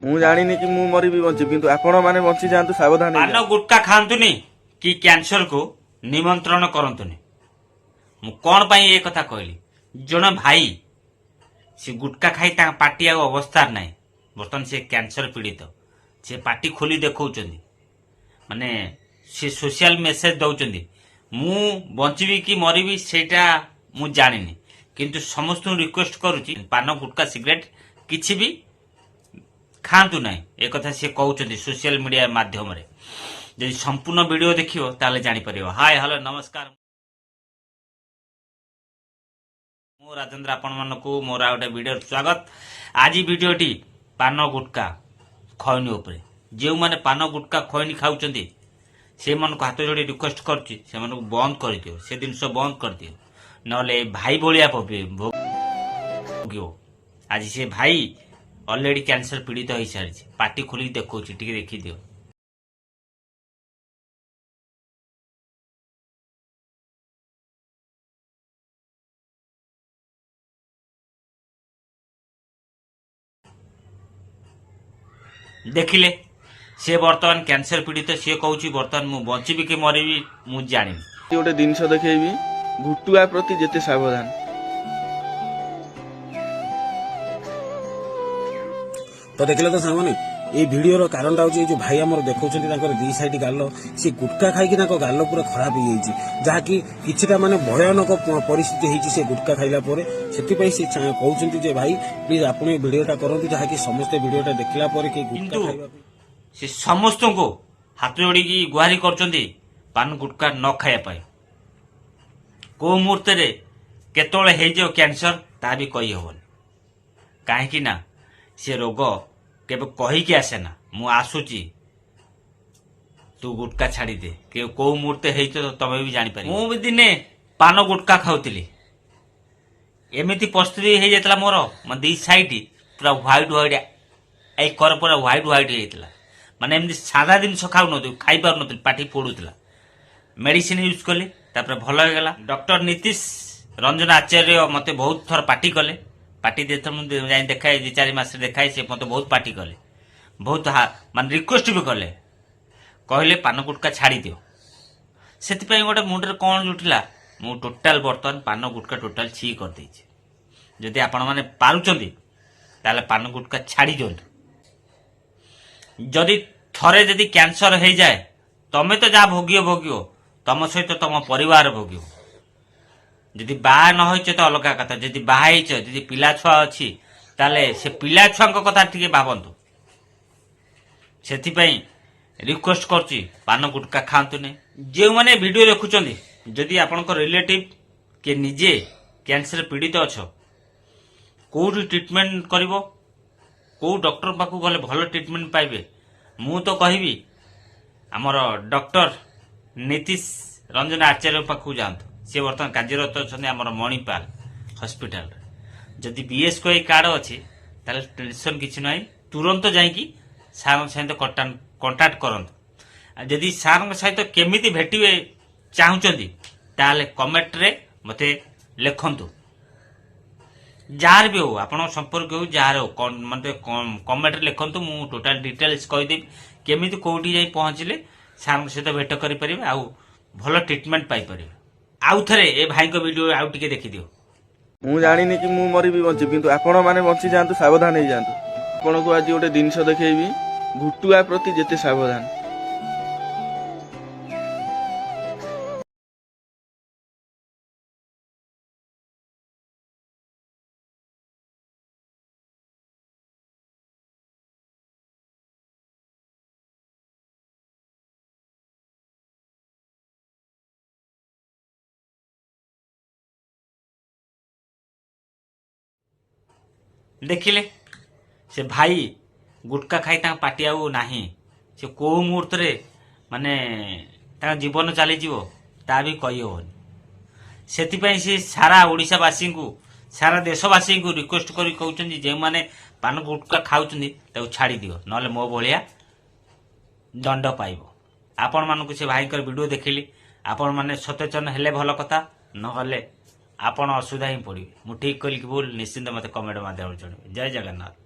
ମୁଁ ଜାଣିନି କି ମୁଁ ମରିବି ବଞ୍ଚିବି, କିନ୍ତୁ ଆପଣ ମାନେ ବଞ୍ଚି ଯାଆନ୍ତୁ, ସାବଧାନ ପାନ ହେଇଯାଆନ୍ତୁ। ଗୁଟକା ଖାଆନ୍ତୁନି କି କ୍ୟାନ୍ସର କୁ ନିମନ୍ତ୍ରଣ କରନ୍ତୁନି। ମୁଁ କଣ ପାଇଁ ଏ କଥା କହିଲି? ଜଣେ ଭାଇ ସେ ଗୁଟକା ଖାଇ ତାଙ୍କ ପାଟି ଆଉ ଅବସ୍ଥାରେ ନାହିଁ। ବର୍ତ୍ତମାନ ସେ କ୍ୟାନ୍ସର ପୀଡ଼ିତ, ସେ ପାଟି ଖୋଲି ଦେଖାଉଛନ୍ତି, ମାନେ ସେ ସୋସିଆଲ ମେସେଜ ଦଉଛନ୍ତି ମୁଁ ବଞ୍ଚିବି କି ମରିବି ସେଇଟା ମୁଁ ଜାଣିନି, କିନ୍ତୁ ସମସ୍ତଙ୍କୁ ରିକ୍ୱେଷ୍ଟ କରୁଛି ପାନ ଗୁଟକା ସିଗାରେଟ କିଛି ବି ଖାଆନ୍ତୁ ନାହିଁ। ଏ କଥା ସେ କହୁଛନ୍ତି ସୋସିଆଲ ମିଡିଆ ମାଧ୍ୟମରେ। ଯଦି ସମ୍ପୂର୍ଣ୍ଣ ଭିଡିଓ ଦେଖିବ ତାହେଲେ ଜାଣିପାରିବ। ହାय ହ୍ୟାଲୋ ନମସ୍କାର, ମୁଁ ରାଜେନ୍ଦ୍ର, ଆପଣମାନଙ୍କୁ ମୋର ଆଉ ଗୋଟେ ଭିଡିଓ ସ୍ୱାଗତ। ଆଜି ଭିଡିଓଟି ପାନ ଗୁଟକା ଖଇନି ଉପରେ। ଯେଉଁମାନେ ପାନ ଗୁଟକା ଖଇନି ଖାଉଛନ୍ତି ସେମାନଙ୍କୁ ହାତ ଯୋଡ଼ି ରିକ୍ୱେଷ୍ଟ କରୁଛି ସେମାନଙ୍କୁ ବନ୍ଦ କରିଦିଅ, ସେ ଜିନିଷ ବନ୍ଦ କରିଦିଅ, ନହେଲେ ଭାଇ ଭଳିଆ ଭୋଗିବ। ଆଜି ସେ ଭାଇ ଅଲରେଡି କ୍ୟାନ୍ସର ପୀଡ଼ିତ ହେଇସାରିଛି, ପାଟି ଖୋଲିକି ଦେଖାଉଛି, ଟିକେ ଦେଖିଦିଅ। ଦେଖିଲେ ସେ ବର୍ତ୍ତମାନ କ୍ୟାନ୍ସର ପୀଡ଼ିତ, ସିଏ କହୁଛି ବର୍ତ୍ତମାନ ମୁଁ ବଞ୍ଚିବି କି ମରିବି ମୁଁ ଜାଣିନି। ଗୋଟେ ଜିନିଷ ଦେଖେଇବି, ଘୁଟୁଆ ପ୍ରତି ଯେତେ ସାବଧାନ। तो देखिले तो सामने ये भिडर कारण जो भाई आम देखा दी साइड गाल सी गुटका खाई गाल पूरा खराब हो जहाँकि किछिटा माने भयानक परिस्थिति होती से गुटका खाइला से कहते भाई प्लीज आप भिडटा करूँ जहाँकि समस्ते भिडटा देखला किंतु से समस्त को हाथ जोड़ी गुहारी कर पान गुटका न खाया को मुहूर्त केतले हो कैंसर ता भी कही हबन। कहीं ना से रोग केबे कहीकि आसे ना मु आसुची तू गुटका छाड़ी दे, कौ मुहूर्त तो तमें भी जानी पार। मु भी दिने पान गुटका खाऊली, एमती परिस्थिति हो जाता मोर दी साइड पूरा व्हाइट व्हाइट आई कर पूरा व्हाइट व्हाइट होता, माने एमती सादा जिन खाऊ खाई पार नी, पाटी पोड़ूला। मेडिसिन यूज कली तापर भल हो गला। डॉक्टर नीतीश रंजन आचार्य मते बहुत थर पार्टी कले, पार्टी मुझे देखाए 2-4 मास देखाए, से मत बहुत पार्टी कले, बहुत मान रिक्वेस्ट भी कले, कहले पान गुटका छाड़ी दियो। से गोटे मुंडे कौन जुटिला, मु टोटाल बर्तमान पान गुटका टोटाल छि कर देछि। जदि आपण माने पारुचंदी ताले पान गुटका छाड़ी दियंतु। जदि थरे जदि कैंसर हो जाए तमे तो जा भोगियो तम सहित तम परिवार भोगियो। जदि बाहा न होइछ तो अलग कथा, जदि बाहा होइछ जदि पिला छुआ अछि ताले से पिला छुआ कथा टिके भावंतु। सेथिपई रिक्वेस्ट करछि पान गुटका खांतु ने। जे माने वीडियो देखुचंदी जदि आपनकर रिलेटिव के निजे कैंसर पीड़ित अछ, कोठी ट्रीटमेंट करिवो, को डॉक्टर पाखु गले भल ट्रीटमेंट पाइबे, मु तो कहबी हमर डॉक्टर नीतीश रंजन आचार्य पाखु जातु। सी बर्तमान कार्यरत अच्छा आम मणिपाल हस्पिटाल। जदि बीएस को कार्ड अच्छी ताले टेंशन किसी ना, तुरंत जाकि सार सहित कंटाक्ट करंतु। जदि सार सहित केमिति भेटिबे चाहुचंदी ताले कमेंट रे मते लिखंतु। जार भी हो आपण संपर्क हो जार हो मते कमेंट रे लिखंतु, मु टोटल डिटेल्स कहि देबी केमिति कोठी जाई पहुंचले सार सहित भेट करि परिबे आ भल ट्रीटमेंट पाई परिबे। आउ थरे ए भाई को वीडियो आउ टिके देखि दियो। ମୁଁ ଜାଣିନି କି ମୁଁ ମରିବି ବଞ୍ଚିବି, କିନ୍ତୁ ଆପଣ ମାନେ ବଞ୍ଚି ଯାଆନ୍ତୁ, ସାବଧାନ ହେଇଯାଆନ୍ତୁ। ଆପଣଙ୍କୁ ଆଜି ଗୋଟେ ଜିନିଷ ଦେଖେଇବି, ଘୁଟୁଆ ପ୍ରତି ଯେତେ ସାବଧାନ। देखिले से भाई गुटका खाई पार्टी आउ नाही, से को मुहूर्त माने जीवन चली ता भी कही हेनी। से सारा ओडिशावासी को सारा देशवासी को रिक्वेस्ट कर कहते जो मैंने पान गुटका खाऊँ छाड़ी दियो, नले मो भाया दंड पाइब। आपण मानक से भाई वीडियो देखिली, आपण माने सचेतन हेले भल कथा, नहले आपण असुविधा ही पड़े। मु ठीक कल कि भूल निश्चिंत मत कमेंट माध्यम जणाइबे। जय जगन्नाथ।